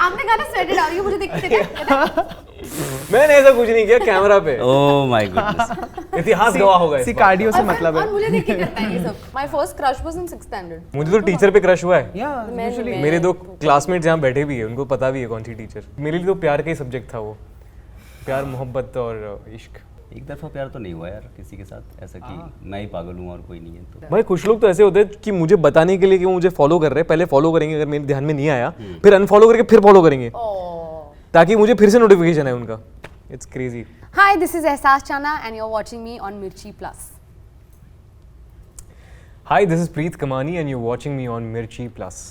आपने कहा ना स्वेटेड आउट, ये मुझे देखते मैंने ऐसा कुछ नहीं किया कैमरा पे। Oh my goodness. इतिहास गवाह होगा इस सी बात कार्डियो से मतलब और है। मुझे देख के करता है ये सब। My first crush was in 6th standard. का। मुझे तो टीचर पे क्रश हुआ है। यूजुअली मेरे 2 क्लासमेट्स यहाँ बैठे भी है, उनको पता भी है कौन सी टीचर। मेरे लिए तो प्यार का ही सब्जेक्ट था वो, प्यार मोहब्बत और इश्क। एक दफा प्यार तो नहीं हुआ यार किसी के साथ ऐसा कि मैं ही पागल हूँ और कोई नहीं है तो। भाई कुछ लोग तो ऐसे होते हैं कि मुझे बताने के लिए कि वो मुझे फॉलो कर रहे हैं, पहले फॉलो करेंगे, अगर मेरे ध्यान में नहीं आया फिर अनफॉलो करके फिर फॉलो करेंगे ताकि मुझे फिर से नोटिफिकेशन है उनका। It's crazy. Hi, this is Ehsas Chana and you're watching me on Mirchi Plus. Hi, this is Preet Kamani and you're watching me on Mirchi Plus.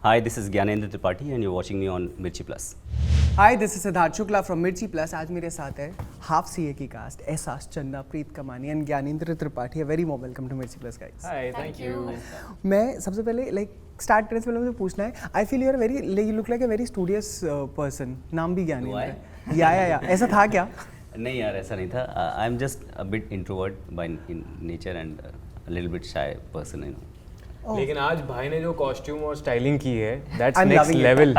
Hi, this is Gyanendra Tripathi and you're watching me on Mirchi Plus. Hi this is Siddharth Shukla from मिर्ची plus. आज मेरे साथ है half CA की cast एहसास Channa, Preet Kamani and Gyanendra Tripathi. Very warm welcome to Mirchi plus guys. Hi, thank you. मैं सबसे पहले लाइक स्टार्ट करने से पहले मुझे पूछना है, I feel you are very you look like a very studious person. नाम भी ज्ञानेंद्र है। या ऐसा था क्या? नहीं यार ऐसा नहीं था। I am just a bit introvert by nature and little bit shy person, you know. लेकिन आज भाई ने जो कॉस्ट्यूम और स्टाइलिंग की है, that's I'm next loving it. Level.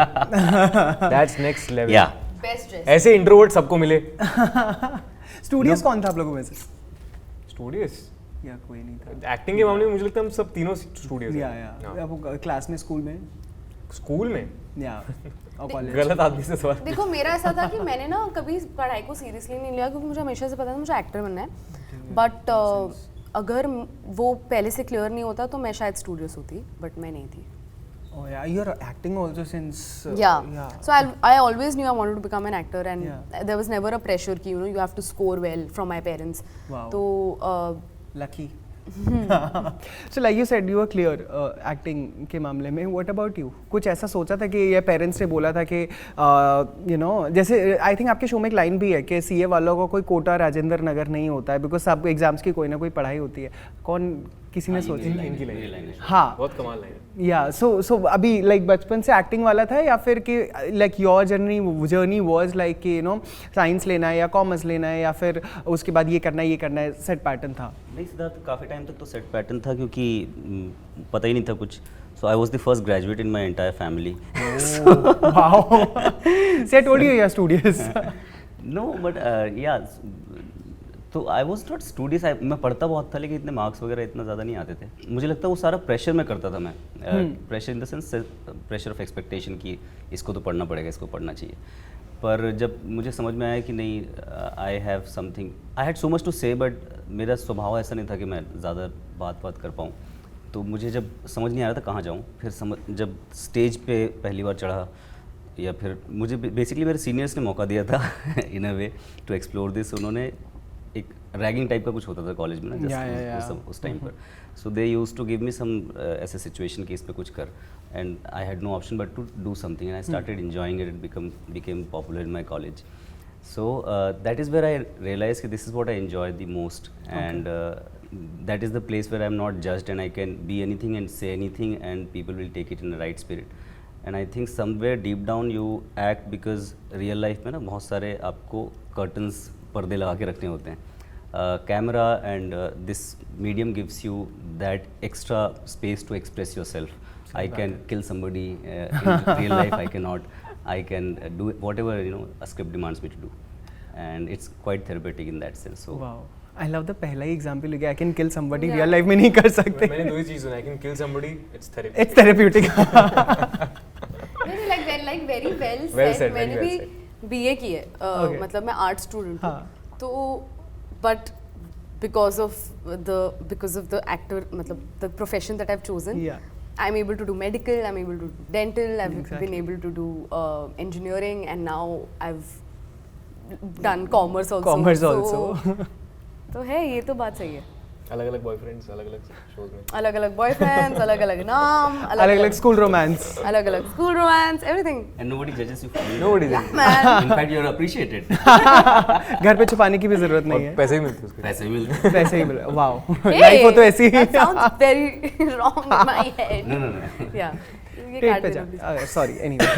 That's next level. या Best dress. ऐसे इंट्रोवर्ट सबको मिले। स्टूडियस कौन था आप लोगों में से? स्टूडियस या कोई नहीं था? एक्टिंग के मामले में मुझे लगता है हम सब तीनों स्टूडियस या हैं। आप क्लास में, स्कूल में स्कूल में या और कॉलेज? गलत आदमी से सवाल। देखो मेरा ऐसा था कि मैंने ना कभी पढ़ाई को सीरियसली नहीं लिया क्योंकि मुझे हमेशा से पता था मुझे एक्टर बनना है। बट अगर वो पहले से क्लियर नहीं होता तो मैं शायद स्टूडियस होती, बट मैं नहीं थी। Oh yeah, you're acting also since Yeah. So I always knew I wanted to become an actor and there was never a pressure कि you have to score well from my parents. Wow. तो lucky. So like you said you were clear acting के मामले में. What about you? कुछ ऐसा सोचा था कि ये पेरेंट्स ने बोला था कि you know जैसे आई थिंक आपके शो में एक लाइन भी है कि सीए वालों को कोई कोटा राजेंद्र नगर नहीं होता है बिकॉज सब एग्जाम्स की कोई ना कोई पढ़ाई होती है। कौन किसी ने सोची? इनकी लाइन हाँ बहुत कमाल लाइन। या सो अभी लाइक बचपन से एक्टिंग वाला था या फिर कि like your journey was like कि यू नो साइंस लेना है या कॉमर्स लेना है या फिर उसके बाद ये करना है सेट पैटर्न था? नहीं सिद्धार्थ, काफ़ी टाइम तक तो सेट पैटर्न था क्योंकि पता ही नहीं था कुछ। So I was the first graduate in my entire family. Wow. Say I told you you are studious. No but या तो आई वॉज नॉट स्टूडियस। मैं पढ़ता बहुत था लेकिन इतने मार्क्स वगैरह इतना ज़्यादा नहीं आते थे। मुझे लगता है वो सारा प्रेशर में करता था मैं। Pressure in the sense pressure of expectation कि इसको तो पढ़ना पड़ेगा, इसको पढ़ना चाहिए। पर जब मुझे समझ में आया कि नहीं, I have something, I had so much to say, but मेरा स्वभाव ऐसा नहीं था कि मैं ज़्यादा बात कर पाऊँ। तो मुझे जब समझ नहीं आ रहा था कहाँ जाऊँ, फिर जब स्टेज पे पहली बार चढ़ा या फिर मुझे बेसिकली मेरे सीनियर्स ने मौका दिया था इन अ वे टू एक्सप्लोर दिस। उन्होंने एक रैगिंग टाइप का कुछ होता था कॉलेज में ना जस्ट उस टाइम पर। So they used to give me some ऐसे सिचुएशन कि इस पे कुछ कर, and I had no option but to do something and I started enjoying it. It became popular in my college. So that is where I realized that this is what I enjoy the most, and that is the place where I am not judged and I can be anything and say anything and people will take it in the right spirit. And I think somewhere deep down you act because real life में ना बहुत सारे आपको curtains पर्दे लगा के रखने होते हैं. Camera and this medium gives you that extra space to express yourself. I can kill somebody in real life. I cannot. I can do whatever a script demands me to do, and it's quite therapeutic in that sense. So wow, I love the पहला ही example लिया, I can kill somebody real life में नहीं कर सकते. मैंने दो ही चीज़ सुना, I can kill somebody, it's therapeutic. It's therapeutic. like very well said. मैंने भी BA की है, मतलब मैं आर्ट स्टूडेंट हूँ, तो but because of the actor, मतलब the profession that I've chosen. Yeah. I'm able to do medical, I'm able to do dental, I've been able to do engineering, and now I've done commerce also. तो है, ये तो बात सही है. अलग-अलग boyfriends, अलग-अलग शोज में. अलग-अलग बॉयफ्रेंड्स, अलग-अलग नाम, अलग-अलग स्कूल रोमांस. अलग-अलग school romance, everything. And nobody judges you for it. Nobody does. In fact, you're appreciated. घर पे छुपाने की भी जरूरत नहीं है. पैसे ही मिलते उसके. पैसे भी मिलते हैं. पैसे ही मिले. Wow. लाइफ हो तो ऐसी. That sounds very wrong in my head. No. Yeah. पेट पे जा. Sorry. Anyway.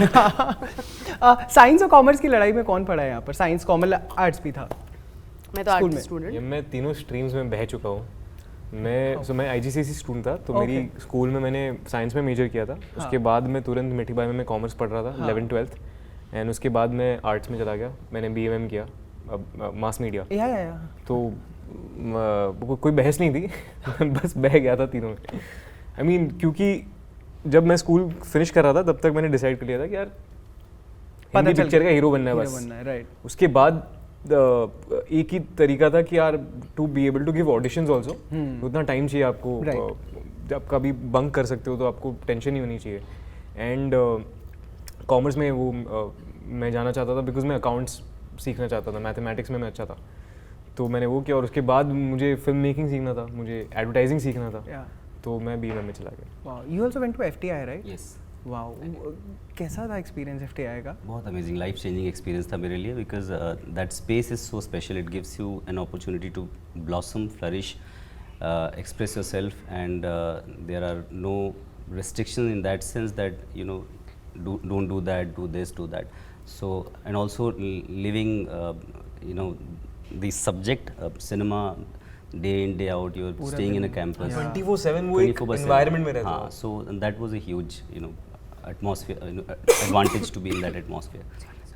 साइंस और कॉमर्स की लड़ाई में कौन पढ़ा है यहाँ पर? साइंस, कॉमर्स, आर्ट्स भी था. मैं तो आर्ट स्टूडेंट. मैं तीनों स्ट्रीम्स में बह चुका हूँ. मैं IGCSE स्टूडेंट था, तो मेरी स्कूल में मैंने साइंस में मेजर किया था। उसके बाद मैं तुरंत मिठी बाई में मैं कॉमर्स पढ़ रहा था 11th-12th, एंड उसके बाद मैं आर्ट्स में चला गया, मैंने BMM किया, मास मीडिया। तो कोई बहस नहीं थी बस बह गया था तीनों में। I mean, क्योंकि जब मैं स्कूल फिनिश कर रहा था तब तक मैंने डिसाइड कर लिया था कि यार हिंदी पिक्चर का हीरो बनना है बस। राइट। उसके बाद एक ही तरीका था कि यार to be able to give auditions also, उतना टाइम चाहिए आपको। जब कभी बंक कर सकते हो तो आपको टेंशन नहीं होनी चाहिए। एंड कॉमर्स में वो मैं जाना चाहता था बिकॉज मैं अकाउंट्स सीखना चाहता था, मैथमेटिक्स में मैं अच्छा था, तो मैंने वो किया। और उसके बाद मुझे फिल्म मेकिंग सीखना था, मुझे एडवर्टाइजिंग सीखना था, तो मैं BMM में चला गया। You also went to FTI, right? Yes. Wow, कैसा था एक्सपीरियंस FTI का? बहुत अमेजिंग, लाइफ चेंजिंग एक्सपीरियंस था मेरे लिए, because that space is so special, it gives you an opportunity to blossom, flourish, express yourself, and there are no restrictions in that sense that don't do that, do this, do that. So, and also living the subject cinema day in day out, you're staying in a campus 24/7 वो एक environment में रहता है। So that was a huge atmosphere, advantage to be in that atmosphere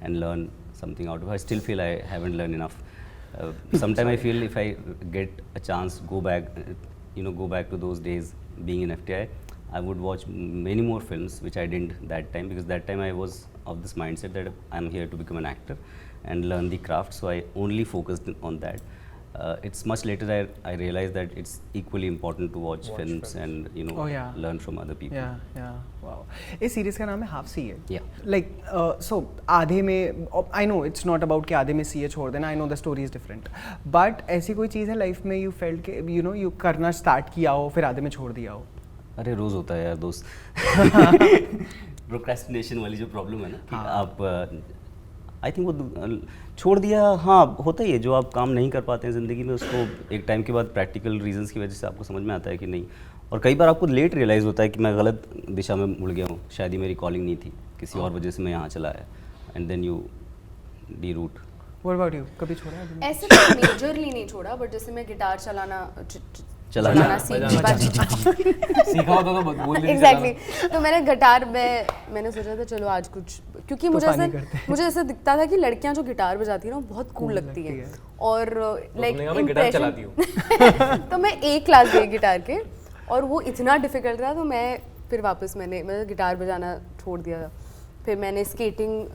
and learn something out of it. I still feel I haven't learned enough. Sometimes I feel if I get a chance, go back to those days being in FTI, I would watch many more films, which I didn't that time, because that time I was of this mindset that I'm here to become an actor and learn the craft, so I only focused on that. It's much later I realized that it's equally important to watch films and learn from other people. Wow. इस series का नाम है half C है। Yeah. Like so आधे में, I know it's not about कि आधे में CA छोड़ देना, I know the story is different, but ऐसी कोई चीज़ है लाइफ में you felt के you करना स्टार्ट किया हो फिर आधे में छोड़ दिया हो? अरे रोज होता है यार दोस्त। प्रोक्रेस्टिनेशन वाली जो प्रॉब्लम है ना कि आप आई थिंक वो छोड़ दिया, हाँ होता ही है, जो आप काम नहीं कर पाते हैं ज़िंदगी में उसको एक टाइम के बाद प्रैक्टिकल रीजंस की वजह से आपको समझ में आता है कि नहीं, और कई बार आपको लेट रियलाइज़ होता है कि मैं गलत दिशा में मुड़ गया हूँ, शायद ही मेरी कॉलिंग नहीं थी, किसी और वजह से मैं यहाँ चला आया, and then you the route. What about you? कभी छोड़ा है? ऐसे तो मेजरली नहीं छोड़ा, बट जैसे मैं गिटार चलाना सीखा होता तो बोल देती। एग्जैक्टली, तो मैंने गिटार में मैंने सोचा था चलो आज कुछ, क्योंकि मुझे ऐसा दिखता था कि लड़कियां जो गिटार बजाती है ना बहुत कूल लगती है, और लाइक इम्प्रेशन तो मैं एक क्लास गई गिटार के, और वो इतना डिफिकल्ट था, तो मैं फिर वापस मैंने गिटार बजाना छोड़ दिया था। फिर मैंने स्केटिंग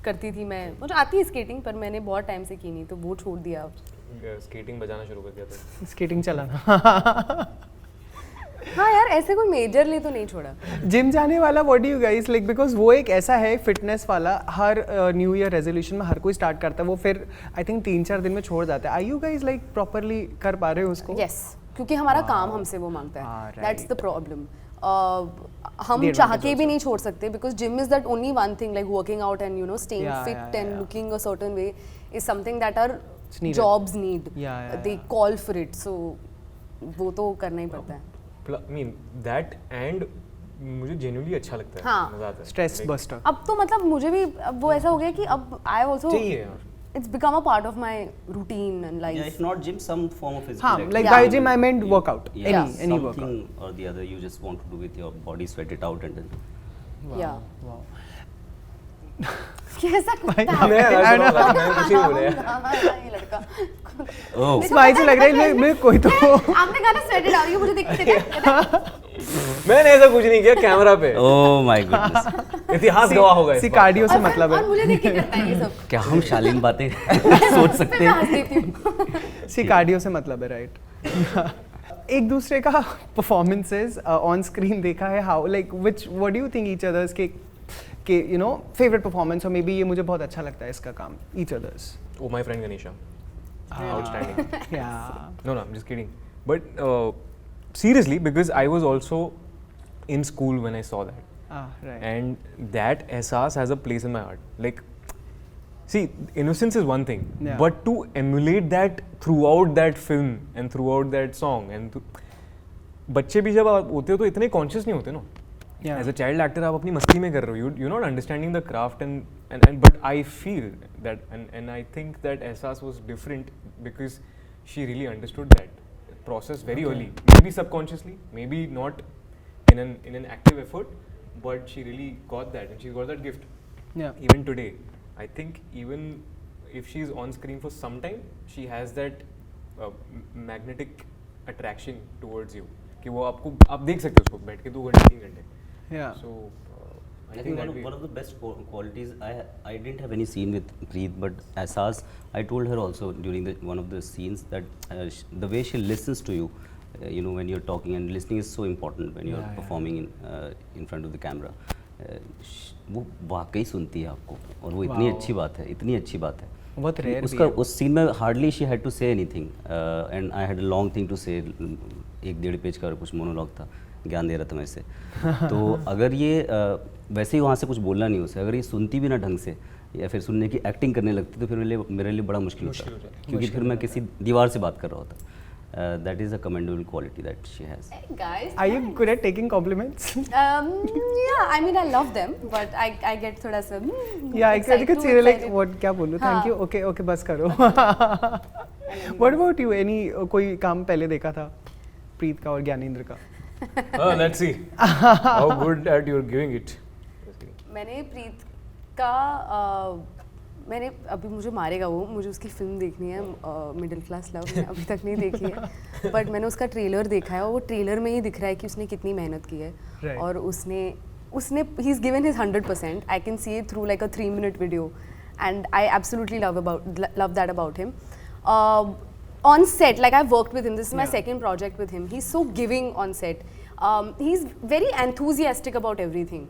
करती थी, मैं मुझे आती है स्केटिंग, पर मैंने बहुत टाइम से की नहीं, तो वो छोड़ दिया। स्केटिंग बजाना शुरू कर दिया था, स्केटिंग चलाना। हाँ यार, ऐसे कोई मेजरली तो नहीं छोड़ा। जिम जाने वाला what do you guys like, because वो एक ऐसा है फिटनेस वाला, हर न्यू ईयर रेजोल्यूशन में हर कोई स्टार्ट करता है, वो फिर आई थिंक 3-4 दिन में छोड़ जाता है। Are you guys like properly कर पा रहे हो उसको? यस, क्योंकि हमारा काम हमसे वो मांगता है, दैट्स द प्रॉब्लम। हम चाह के भी नहीं छोड़ सकते, because gym is that only one thing, like working out and staying fit and looking a certain way is something that are jobs need, they call for it, so वो तो करना ही पड़ता है। I mean that, and मुझे genuinely अच्छा लगता है, हाँ, मजा आता है, स्ट्रेस बस्टर। अब तो मतलब मुझे भी अब वो ऐसा हो गया कि अब I also चाहिए यार, it's become a part of my routine and life. Yeah, if not gym, some form of physical हाँ, activity. like by gym I meant workout, any something workout or the other you just want to do with your body, sweat it out, and then Yeah. wow. कैसा कुत्ता है? मैं कुछ नहीं बोले ये लड़का। oh स्माइल से लग रहा है मैं कोई तो आपने कहा ना sweat it out, ये मुझे देखते थे। मैंने ऐसा कुछ नहीं किया कैमरा पे, oh my goodness, इतिहास गवाह होगा इस सी बात। कार्डियो से मतलब और है, मुझे देख के करता है ये सब। क्या हम शालीन बातें सोच सकते मैं हैं? हंस देती हूँ। सी कार्डियो से मतलब है, राइट। एक दूसरे का परफॉर्मेंसेस ऑन स्क्रीन देखा है, how like which what do you think each others के फेवरेट परफॉर्मेंस, और मे बी ये मुझे बहुत अच्छा लगता है इसका काम, each others? Oh, my friend Ganesha, outstanding. Yeah. No, I'm just kidding. But seriously, because I was also in school when I saw that, Right. and that ehsaas has a place in my heart. Like, see, innocence is one thing, but to emulate that throughout that film and throughout that song, and बच्चे भी जब होते हो तो इतने conscious नहीं होते ना. As a child actor आप अपनी मस्ती में कर रहे हो, you're not understanding the craft, and but I feel that and I think that ehsaas was different because she really understood that process very early, maybe subconsciously, maybe not in an active effort, but she really got that, and she got that gift. Yeah. Even today, I think even if she's on screen for some time, she has that magnetic attraction towards you कि वो आपको आप देख सकते हो उसको बैठ के 2 घंटे 3 घंटे. Yeah. So I think one of the best qualities, I didn't have any scene with Preet, but Asas, I told her also during one of the scenes that the way she listens to you, you know, when you're talking, and listening is so important when you're performing in front of the camera. वो वाकई सुनती है आपको, और वो इतनी अच्छी बात है, इतनी अच्छी बात है. बहुत रेयर उसका उस सीन में hardly she had to say anything, and I had a long thing to say. 1-1.5 page का कुछ मोनोलॉग था, ज्ञान दे रहा था मैं इसे. तो अगर ये वैसे ही वहाँ से कुछ बोलना नहीं उसे, अगर ये सुनती भी ना ढंग से या फिर सुनने की एक्टिंग करने लगती तो फिर मेरे लिए बड़ा मुश्किल होता, क्योंकि फिर मैं किसी दीवार से बात कर रहा होता. That is a commendable quality that she has. Hey guys. Are you good at taking compliments? Yeah, I mean I love them, but I get थोड़ा सा. Yeah, I could see like what क्या बोलूँ? Thank you. Okay, okay, बस करो. What about you? Any कोई काम पहले देखा था प्रीत का और ज्ञानेंद्र का? Let's see how good at you're giving it. मैंने प्रीत का मैंने अभी मुझे मारेगा वो, मुझे उसकी फिल्म देखनी है मिडिल क्लास लव, मैंने अभी तक नहीं देखी है, बट मैंने उसका ट्रेलर देखा है और वो ट्रेलर में ही दिख रहा है कि उसने कितनी मेहनत की है. Right. और उसने he is given his 100%. I can see it through like a 3-minute video, and I absolutely love that about him. On set, like I've worked with him, this is my second project with him. He's so giving on set. He's very enthusiastic about everything.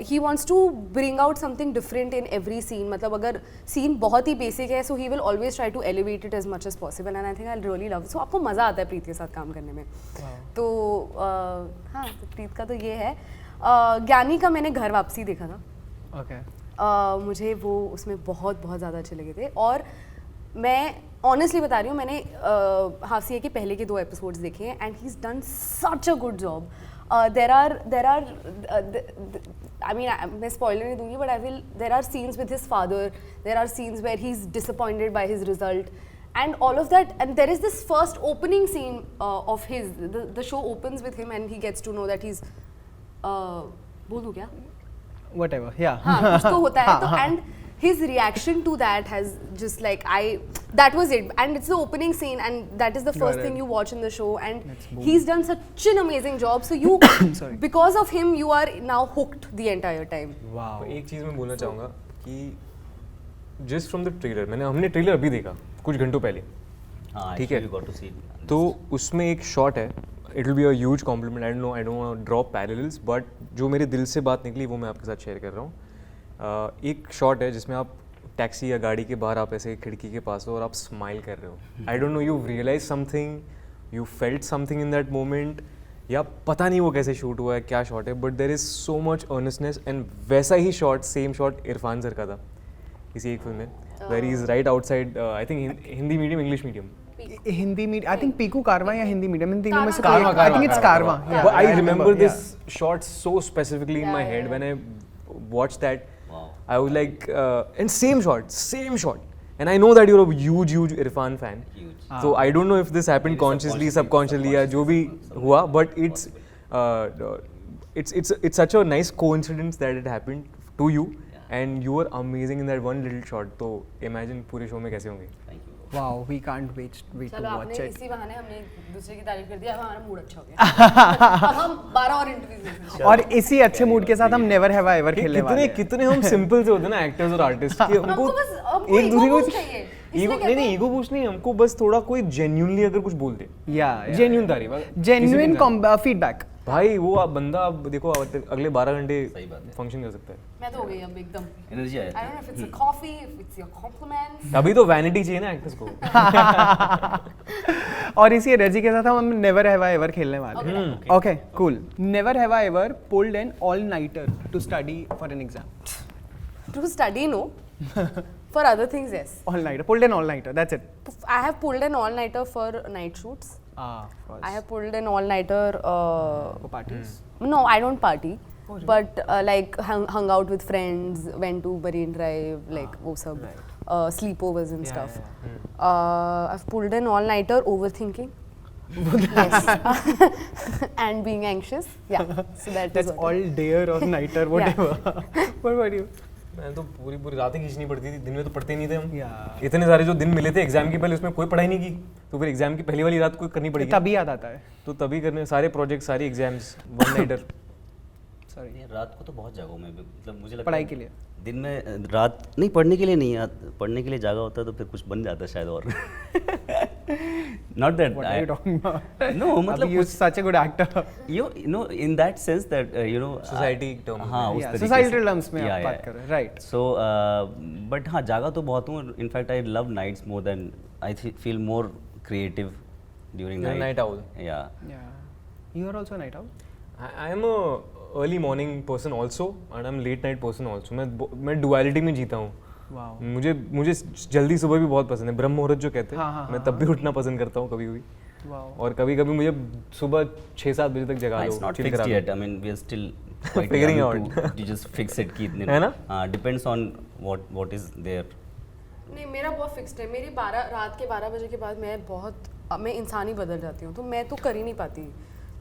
He wants to bring out something different in every scene. मतलब अगर scene बहुत ही basic है, so he will always try to elevate it as much as possible, and I think I'll really love it. So आपको मज़ा आता है प्रीत के साथ काम करने में. तो हाँ, तो प्रीत का तो ये है. ज्ञानी का मैंने घर वापसी देखा था. Okay. मुझे वो उसमें बहुत बहुत ज़्यादा अच्छे लगे थे, और मैं ऑनेस्टली बता रही हूँ, मैंने हाफसिया के पहले के 2 एपिसोड्स देखे हैं, and he is done such a good job. There are I mean मैं spoiler नहीं दूंगी, but there are scenes with his father, there are scenes where he's disappointed by his result, and all of that, and there is this first opening scene of his, the show opens with him and he gets to know that he's बोल दूँ क्या? Whatever, yeah. हाँ, कुछ तो होता है, तो and his reaction to that has just like that was it, and it's the opening scene, and that is the first thing you watch in the show, and he's done such an amazing job, so you because of him you are now hooked the entire time. Wow. एक चीज़ मैं बोलना चाहूँगा कि just from the trailer, हमने trailer अभी देखा कुछ घंटों पहले. हाँ, ठीक है. you got to see it. तो उसमें एक शॉट है, it will be a huge compliment. I don't want to draw parallels, but जो मेरे दिल से बात निकली वो मैं आपके साथ शेयर कर रहा हूँ. एक शॉट है जिसमें आप टैक्सी या गाड़ी के बाहर आप ऐसे खिड़की के पास हो और आप स्माइल कर रहे हो. I don't know, you realise something, you felt something in that moment, या पता नहीं वो कैसे शूट हुआ है, क्या शॉट है, but there is so much earnestness. And वैसा ही shot, same shot Irfan sir का था किसी एक फिल्म में, where he is right outside, I think Hindi medium, English medium. Hindi medium, I think Piku Karwaan या हिंदी मीडियम, इन तीनों में से Karwa, I think it's Karwaan. But I remember this shot so specifically in my head when I watched that. Wow. I was like, and same shot. And I know that you're a huge Irfan fan. Huge. So I don't know if this happened consciously, subconsciously, या जो भी हुआ, but it's such a nice coincidence that it happened to you, and you were amazing in that one little shot. तो imagine पूरे show में कैसे होंगे. Thank you. Wow, we can't wait to चलो watch आपने it. इसी बहाने हमने एक दूसरे की तारीफ कर दिया, अब हमारा मूड अच्छा हो गया. अब हम 12 और इंटरव्यूज देखेंगे. और इसी अच्छे मूड के साथ हम नेवर हैव आई एवर खेलने वाले हैं. कितने हम सिंपल से होते हैं ना एक्टर्स और आर्टिस्ट, कि हमको हमको एक दूसरे को ego boost चाहिए. ईगो नहीं ईगो बूस्ट नहीं, हमको बस थोड़ा कोई जेन्युइनली अगर कुछ बोल दे, या जेन्युइन तारीफ, जेन्युइन फीडबैक. भाई वो आप बंदा, आप देखो अगले 12 घंटे फंक्शन कर सकता है. मैं तो हो गई अब एकदम. एनर्जी आया. I don't know if it's a coffee, if it's your compliments. अभी तो वैनिटी चाहिए ना एक्टर्स को. और इसी एनर्जी के साथ हम नेवर हैव आई एवर खेलने वाले हैं. Okay cool. Never have I ever pulled an all nighter to study for an exam. To study, no. For other things, yes. All nighter, pulled an all nighter. That's it. I have pulled an all-nighter for night shoots. Of I have pulled an all-nighter. for parties. No, I don't party. But like hung out with friends, went to Marine Drive, like wo sab, sleepovers and stuff. I've pulled an all-nighter overthinking. Yes. And being anxious. Yeah. So That's all day or nighter, whatever. What about you? मैं तो पूरी रातें खींचनी पड़ती थी, दिन में तो पढ़ते नहीं थे हम। Yeah. इतने सारे जो दिन मिले थे एग्जाम के पहले, उसमें कोई पढ़ाई नहीं की, तो फिर एग्जाम की पहली वाली रात को करनी पड़ेगी। तभी याद आता है। तो तभी करने सारे प्रोजेक्ट, सारी एग्जाम्स, वन नाइटर। सॉरी। रात को तो बहुत जागो मैं भी, मतलब मुझे लगता पढ़ाई है के लिए। दिन में रात नहीं, पढ़ने के लिए नहीं, पढ़ने के लिए जागा होता तो फिर कुछ बन जाता शायद। और not that What are you talking about? नो, मतलब you're such a good actor. you know in that sense that you know Society term में। हाँ, उस Yeah, तरीके societal से। terms में आप बात कर रहे हैं, right? So but हाँ, जागा तो बहुत हूँ। In fact I love nights more than I feel more creative during You're a night. night owl. Yeah. Yeah. You are also a night owl? I am a early morning person also and I'm late night person also. मैं duality में जीता हूँ। Wow. मुझे जल्दी सुबह भी बहुत पसंद है, ब्रह्म मुहूर्त जो कहते हैं। हाँ, मैं तब भी उठना पसंद करता हूँ कभी कभी। Wow. और कभी कभी मुझे सुबह 6-7 बजे तक जगा लो। It's not chill fixed करा yet. दो। I mean we are still quite Figuring young out. to just fix it कि इतने है ना? depends on what is there. नहीं, मेरा बहुत फिक्स्ड है। मेरी रात के 12 बजे के बाद मैं इंसान ही बदल जाती हूँ, तो मैं तो कर ही नहीं पाती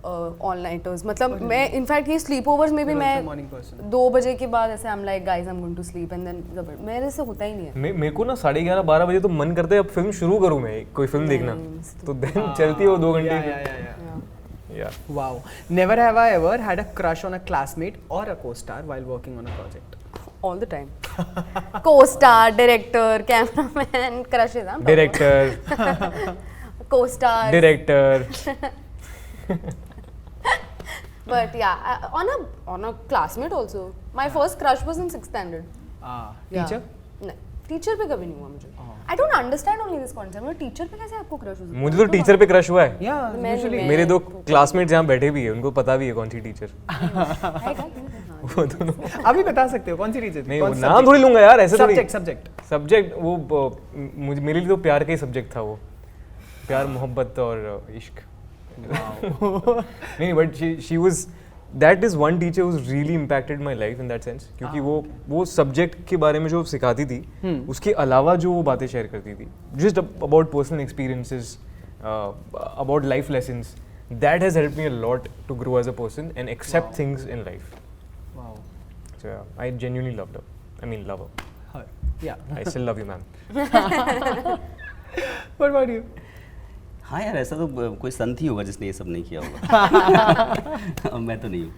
ऑल नाइटर्स। मतलब मैं इनफैक्ट ये स्लीप ओवर्स में भी morning मैं person. 2 बजे के बाद ऐसे I am like guys I am going to sleep and then मेरे से होता ही नहीं है। मेरे को ना 11:30-12 बजे तो मन करता है अब फिल्म शुरू करूँ मैं, कोई फिल्म देखना। तो दिन चलती है वो 2 घंटे। Yeah. Wow. Never have I ever had a crush on a classmate or a co-star while working on a project. All the time. Co-star, director, cameraman, crushes. Director, Co-star. director. But yeah, on a classmate also. My first crush was in 6th standard. Teacher? नहीं, teacher पे कभी नहीं हुआ मुझे। I don't understand only this concept. मतलब teacher पे कैसे आपको क्रश हो सकता है? मुझे तो टीचर पे क्रश हुआ है। Yeah, मैं- usually. मैं- मेरे 2 क्लासमेट्स यहाँ बैठे भी है, उनको पता भी है कौन सी टीचर। है क्या? वो दोनों अभी बता सकते हो कौन सी टीचर? नहीं, वो नाम थोड़ी लूंगा यार, ऐसे थोड़ी। सब्जेक्ट वो मुझे, मेरे लिए तो प्यार का ही सब्जेक्ट था वो, प्यार मोहब्बत और इश्क। नहीं, but she was, that is one teacher who really impacted my life in that sense, क्योंकि वो सब्जेक्ट के बारे में जो सिखाती थी, उसके अलावा जो वो बातें शेयर करती थी, just about personal experiences, about life lessons, that has helped me a lot to grow as a person and accept things in life. Wow. So yeah, I genuinely loved her. I mean, love her. Her. Yeah. I still love you, ma'am. What about you? हाँ यार, ऐसा तो कोई संत ही होगा जिसने ये सब नहीं किया होगा। मैं तो नहीं हूँ।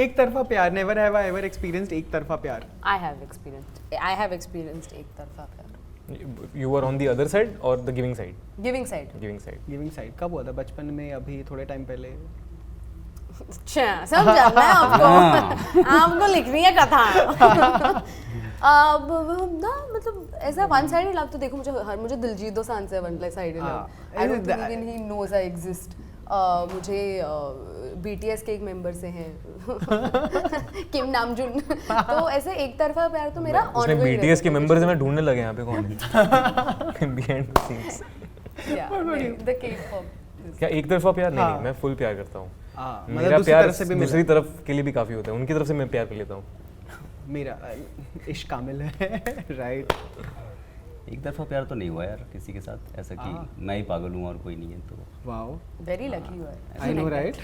एक तरफा प्यार, never have I ever experienced एक तरफा प्यार. I have experienced एक तरफा प्यार। You were on the other side or the giving side? Giving side. Giving side. Giving side कब हुआ था? बचपन में, अभी थोड़े टाइम पहले? अच्छा, समझा मैं आपको लिखनी है कथा। अब ना, मतलब ऐसा वन साइडेड लव तो देखो, मुझे दिलजीत दोसांझ से one sided love. I don't think even he knows I exist. मुझे BTS के एक मेंबर से हैं किम नामजून। तो ऐसे एक तरफा प्यार तो मेरा उसमें ongoing BTS के रहता है। मेंबर से मैं ढूंढने लगे यहाँ पे कौन है behind the scenes। Yeah, the K-pop. क्या एक तरफा प्यार? नहीं, मैं फुल प्यार करता हूँ। मतलब मेरा दूसरी प्यार तरफ से भी दूसरी तरफ के लिए भी काफी होता है, उनकी तरफ से मैं प्यार कर लेता हूँ। मेरा इश्क कामिल है, राइट? एक तरफा प्यार तो नहीं हुआ यार किसी के साथ, ऐसा कि मैं ही पागल हूँ और कोई नहीं है तो। Wow, Very lucky you are. I know, right?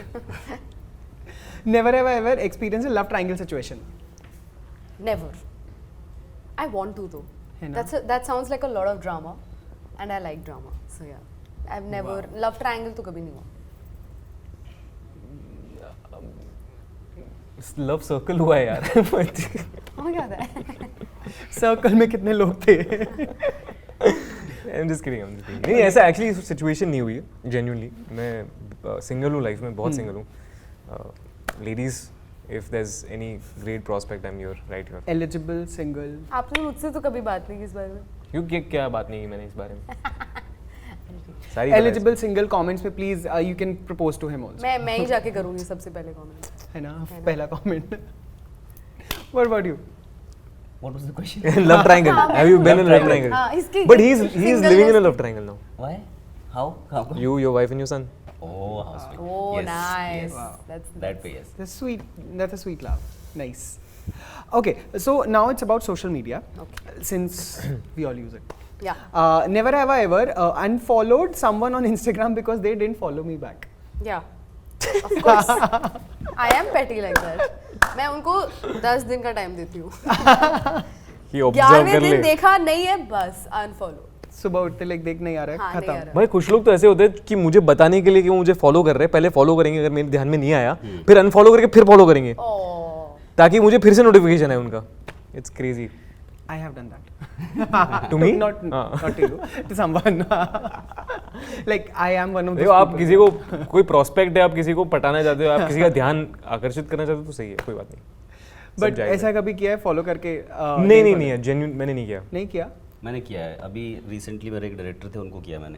Never have I ever experienced a love triangle situation. Never. I want to though. है ना? That sounds like a lot of drama, and I like drama. So yeah, I've never love triangle तो कभी नहीं हुआ. Love circle हुआ है यार। हमें क्या है? सर्कल में कितने लोग थे? I'm just kidding, I'm just kidding. नहीं, ऐसा एक्चुअली सिचुएशन नहीं हुई है जेन्युइनली। मैं सिंगल हूँ लाइफ में, बहुत सिंगल हूँ। Ladies, if there's any great prospect, I'm here, right here. Eligible, single. आपने मुझसे तो कभी बात नहीं की इस बारे में. क्यों, क्या बात नहीं की मैंने इस बारे में? सारी Eligible, single comments पे please you can propose to him also. मैं ही जाके करूँगी सबसे पहले कमेंट. है ना, पहला comment. What about you? What was the question? Love triangle. Have you been in a love triangle? इसकी But he's living in a love triangle now. Why? How? How? You, your wife, and your son. Oh, how sweet. Oh, Yes, nice. yes. Wow. That's That way, yes. That's sweet. That's a sweet love. Nice. Okay, so now it's about social media. Okay. Since we all use it. Yeah. Never have I ever unfollowed someone on Instagram because they didn't follow me back. Yeah. Of course. I am petty like that. मैं उनको 10 दिन का time देती हूँ. कि observe 11वें कर ले. दिन देखा नहीं है बस अनफॉलो. सुबह उठते लाइक देख नहीं आ रहा है, हाँ, नहीं आ खत्म. रहा. भाई कुछ लोग तो ऐसे होते हैं कि मुझे बताने के लिए कि वो मुझे फॉलो कर रहे हैं, पहले फॉलो करेंगे, अगर मेरे ध्यान में नहीं आया फिर अनफॉलो करके फिर फॉलो करेंगे ताकि मुझे फिर से नोटिफिकेशन आए उनका. It's crazy. I have done that. To me? Not to you, to someone. Like I am one of those देखो आप people. किसी को कोई प्रोस्पेक्ट है, आप किसी को पटाना चाहते हो, आप किसी का ध्यान आकर्षित करना चाहते हो तो सही है, कोई बात नहीं. सब But जायज़ ऐसा है. कभी किया है फॉलो करके? नहीं है, जेन्युइन मैंने नहीं किया. नहीं किया. मैंने किया है. अभी रिसेंटली मेरे एक डायरेक्टर थे, उनको किया मैंने,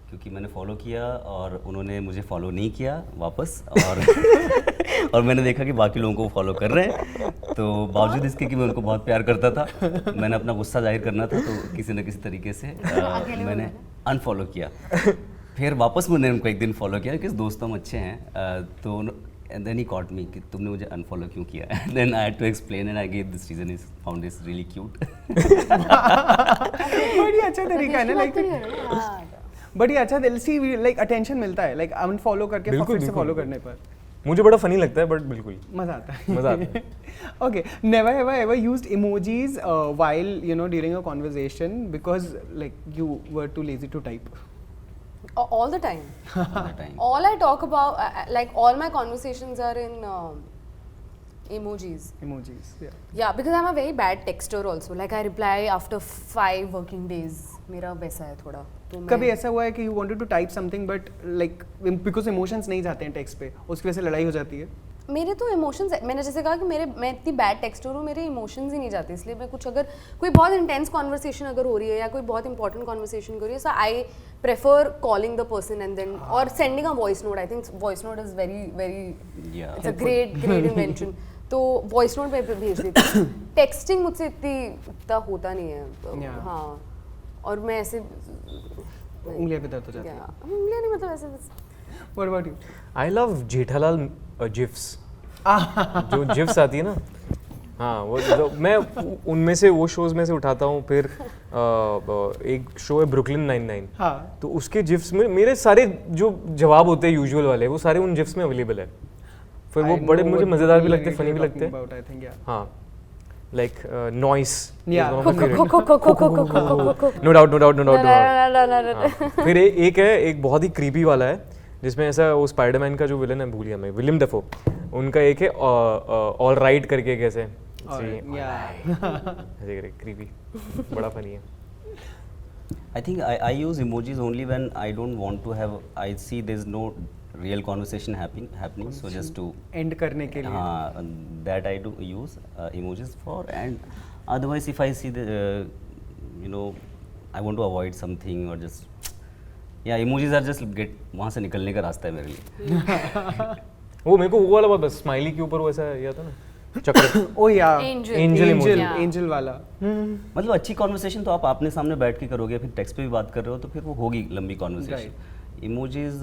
क्योंकि मैंने फॉलो किया और उन्होंने मुझे फॉलो नहीं किया वापस, और मैंने देखा कि बाकी लोगों को फॉलो कर रहे हैं, तो बावजूद इसके कि मैं उनको बहुत प्यार करता था, मैंने अपना गुस्सा जाहिर करना था, तो किसी न किसी तरीके से मैंने अनफॉलो किया. फिर वापस मैंने उनको एक दिन फॉलो किया क्योंकि दोस्त हम अच्छे हैं, तो and then he caught me कि तुमने मुझे अनफॉलो क्यों किया. then I had to explain and I gave this reason. Is found this really cute. बड़ी अच्छा तरीका है ना, लाइक बड़ी अच्छा दिल सी लाइक अटेंशन मिलता है, लाइक अनफॉलो करके बिल्कुल, फिर से बिल्कुल, फॉलो बिल्कुल. करने पर मुझे बड़ा फनी लगता है, बट बिल्कुल मजा आता है. मजा आता है. Okay, never have I ever used emojis while during a conversation because like you were too lazy to type. all the time. All the time. All I talk about, like all my conversations are in emojis. Emojis, yeah. Yeah, because I'm a very bad texter also. Like I reply after 5 working days. मेरा वैसा है थोड़ा. तो कभी ऐसा हुआ है कि you wanted to type something but like because emotions नहीं जाते हैं text पे, उसकी वजह से लड़ाई हो जाती है? मेरे तो इमोशंस, मैंने जैसे कहा कि मैं इतनी बैड टेक्स्टर हूँ, मेरे इमोशंस ही नहीं जाते, इसलिए मैं कुछ अगर कोई बहुत इंटेंस कॉन्वर्सेशन अगर हो रही है या कोई बहुत इंपॉर्टेंट कॉन्वर्सेशन हो रही है, so I prefer calling the person and then और sending a voice note. I think voice note is very it's a great invention. तो वॉइस नोट पे भेज देती हूँ. टेक्सटिंग मुझसे इतना होता नहीं है. हाँ, और मैं ऐसे उंगलियां पे दर्द हो जाती है. उंगलियां नहीं, मतलब ऐसे. What about you? I love Jethalal GIFs. जो जिफ्स आती है ना, हाँ वो मैं उनमें से वो शोज में से उठाता हूँ. फिर एक शो है ब्रुकलिन 99. हाँ. तो उसके जिफ्स में मेरे सारे जो जवाब होते हैं यूजुअल वाले, वो सारे उन जिफ्स में अवेलेबल है. फिर वो बड़े मुझे मज़ेदार भी लगते हैं, फनी भी लगते हैं. हाँ, लाइक नॉइस. No doubt. फिर एक है, एक बहुत ही क्रीपी वाला है जिसमें ऐसा वो स्पाइडरमैन का जो विलन है, भूल गया मैं, विलियम डेफो, उनका एक है ऑल राइट करके कैसे ऐसे क्रीपी, बड़ा फनी है. I think I use emojis only when I don't want to have. I see there's no real conversation happening. So just to end करने के लिए. That I do use emojis for. And otherwise, if I see the, I want to avoid something or just. Yeah, emojis are just वहाँ से निकलने का रास्ता है मेरे लिए. वो मेरे को वो वाला बहुत स्माइली के ऊपर वैसा या था ना, चक्र. ओ या एंजल वाला. मतलब अच्छी कॉन्वर्सेशन तो आप आपने सामने बैठ के करोगे, फिर टेक्स्ट पे भी बात कर रहे हो तो फिर वो होगी लंबी कॉन्वर्सेशन. इमोजीज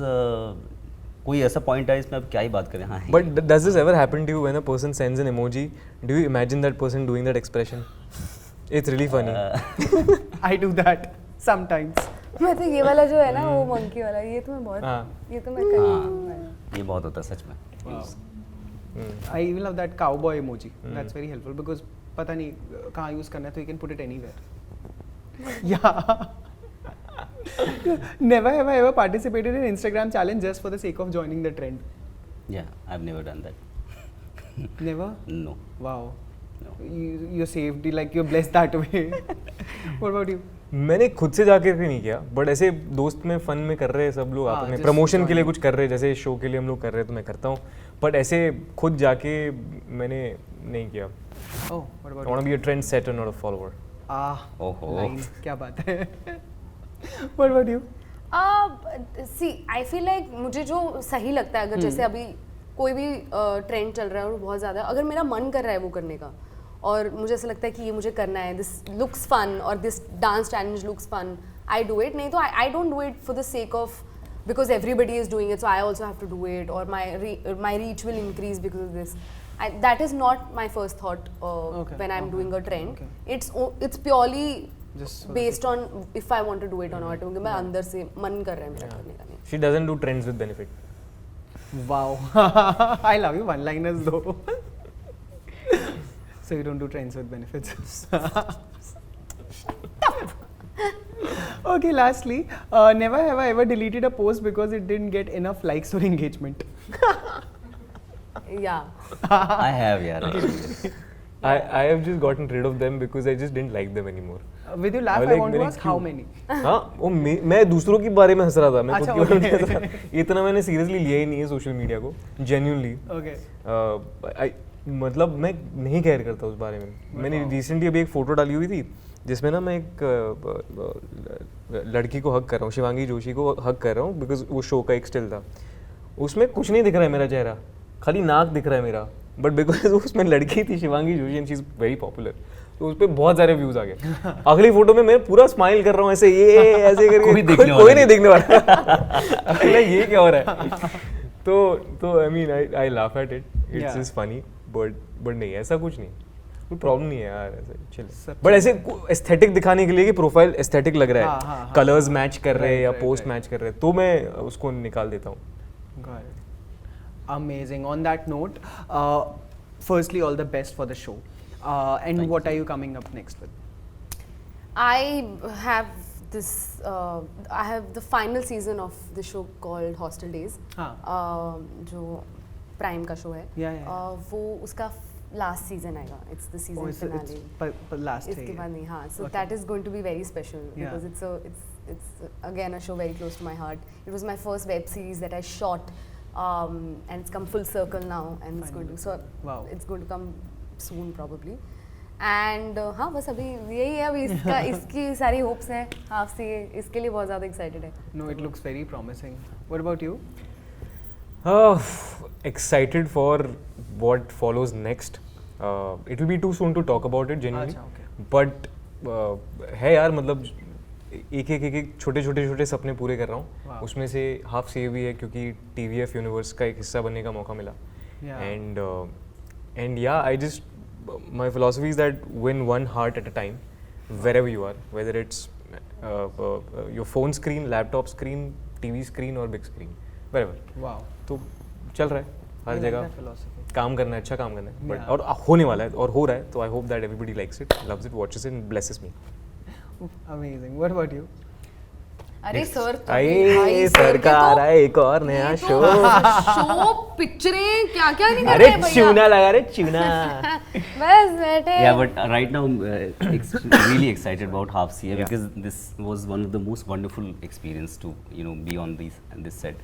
कोई ऐसा पॉइंट है इसमें अब क्या ही बात करें. हाँ, but does this ever happen to you when a person sends an emoji? Do you imagine that person doing that expression? It's really funny. I do that sometimes. मैं तो ये वाला जो है ना, वो मंकी वाला, ये तो मैं बहुत, ये तो मैं कर हूँ. ये बहुत होता है सच में. I even love that cowboy emoji. That's very helpful because पता नहीं कहाँ यूज करना है, तो you can put it anywhere. Yeah. Never have I ever participated in Instagram challenge just for the sake of joining the trend. Yeah, I've never done that. Never? No. Wow. No. You're saved, like you're blessed that way. What about you? मैंने खुद से जाकर के नहीं किया, but ऐसे दोस्त में फन में कर रहे हैं सब लोग, आपने प्रमोशन के लिए कुछ कर रहे हैं, जैसे शो के लिए हम लोग कर रहे हैं तो मैं करता हूँ, बट ऐसे खुद जाके मैंने नहीं किया. Oh, what about I want to be a trend setter, not a follower. ओहो. क्या बात है. What about you? See, I feel like मुझे जो सही लगता है, अगर जैसे अभी कोई भी ट्रेंड चल रहा है और बहुत ज़्यादा, अगर मेरा मन कर रहा है वो करने का और मुझे ऐसा लगता है कि ये मुझे करना है, दिस लुक्स फन और this dance challenge looks fun, I do it. नहीं तो I don't do it for the sake of because everybody is doing it, so I also have to do it, और my reach will increase because of this. That is not my first thought when I'm doing a trend. It's purely Just based on if I want to do it और not, क्योंकि मैं अंदर से मन कर रहा है मेरा करने का नहीं. She doesn't do trends with benefit. Wow. I love you one-liners though. So you don't do trends with benefits. Okay, lastly, never have I ever deleted a post because it didn't get enough likes or engagement. Yeah. I have, यार. I have just gotten rid of them because I just didn't like them anymore. With your laugh, I like want to मैंने ask how क्यों? many? हाँ, वो मैं दूसरों के बारे में हंस रहा था, मैं खुद अच्छा, के बारे में okay. हंस रहा था. इतना मैंने सीरियसली लिया ही नहीं है सोशल मीडिया को, genuinely. Okay. मतलब मैं नहीं केयर करता उस बारे में. मैंने रिसेंटली अभी एक फोटो डाली हुई थी जिसमें ना मैं एक लड़की को हक कर रहा हूँ, शिवांगी जोशी को हक कर रहा हूँ, बिकॉज वो शो का एक स्टिल था. उसमें कुछ नहीं दिख रहा है मेरा चेहरा, खाली नाक दिख रहा है मेरा, बट बिकॉज उसमें लड़की थी Shivangi Joshi and she is very popular, तो उस पर बहुत सारे व्यूज आ गए. अगली फोटो में मैं पूरा स्माइल कर रहा हूँ ऐसे, ये ऐसे करके कोई नहीं देखने वाला. ये क्या हो रहा है? तो I mean I laugh at it, it's is funny, but नहीं ऐसा कुछ नहीं, कोई प्रॉब्लम नहीं है यार, ऐसे चिल. बट ऐसे एस्थेटिक दिखाने के लिए कि प्रोफाइल एस्थेटिक लग रहा है, कलर्स मैच कर रहे हैं या पोस्ट मैच कर रहे हैं, तो मैं उसको निकाल देता हूँ. Got it. Amazing. On that note, firstly, all the best for the show. And what are you coming up next with? I have this. I have the final season of the show called Hostel Days. जो prime का show है. वो उसका last season आएगा. It's the season finale. It's last. इसके बाद नहीं. हाँ. So that is going to be very special because it's again a show very close to my heart. It was my first web series that I shot, and it's come full circle now, and it's going to it's going to come soon probably. And हाँ बस अभी यही है, अभी इसकी सारी hopes हैं half से, इसके लिए बहुत ज़्यादा excited है. No, it looks very promising. What about you? Excited for what follows next. It will be too soon to talk about it genuinely. But है यार, मतलब एक छोटे सपने पूरे कर रहा हूँ. उसमें से हाफ से ये भी है क्योंकि TVF यूनिवर्स का एक हिस्सा बनने का मौका मिला. And yeah, my philosophy is that win one heart at a time, wherever you are, whether it's your phone screen, laptop screen, TV screen or big screen, wherever. Wow. तो चल रहा है हर जगह, काम करना है, अच्छा काम करना है, but और होने वाला है और हो रहा है, तो I hope that everybody likes it, loves it, watches it and blesses me. Amazing. What about you? अरे सर, सर का आ रहा है एक और नया शो. पिक्चरें क्या क्या नहीं कर रहे हैं भैया. चूना लगा रहे, चूना. बस बैठे. Yeah, but right now really excited about Half CA because this was one of the most wonderful experience to be on this set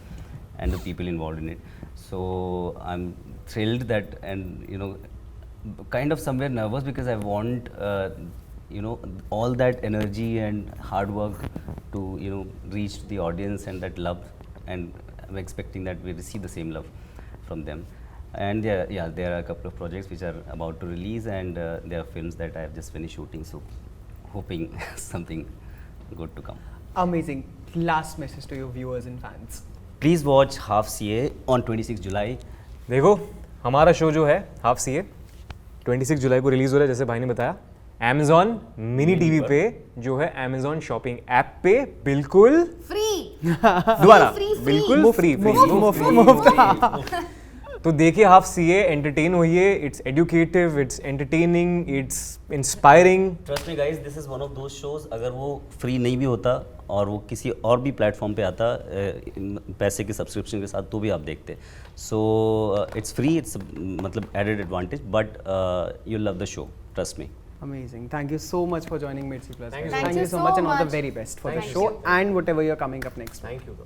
and the people involved in it. So I'm thrilled that, and kind of somewhere nervous because I want all that energy and hard work to reach the audience and that love, and I'm expecting that we receive the same love from them. And there are a couple of projects which are about to release, and there are films that I have just finished shooting, so hoping something good to come. Amazing. Last message to your viewers and fans. Please watch Half CA on 26 July. देखो हमारा show जो है half CA 26 जुलाई को release हो रहा है, जैसे भाई ने बताया, Amazon मिनी टीवी पे, जो है Amazon शॉपिंग ऐप पे, बिल्कुल फ्री. दोबारा बिल्कुल फ्री. तो देखिए हाफ CA, एंटरटेन होइए. It's educative, it's entertaining, it's inspiring. Trust me guys, this is one of those shows, अगर वो फ्री नहीं भी होता और वो किसी और भी प्लेटफॉर्म पे आता पैसे के सब्सक्रिप्शन के साथ, तो भी आप देखते. सो इट्स फ्री, इट्स मतलब added advantage, but you love the show, trust me. Amazing. Thank you so much for joining Mirchi Plus. Thank you Thank you so much and all the very best for the show and whatever you're coming up next. Thank you.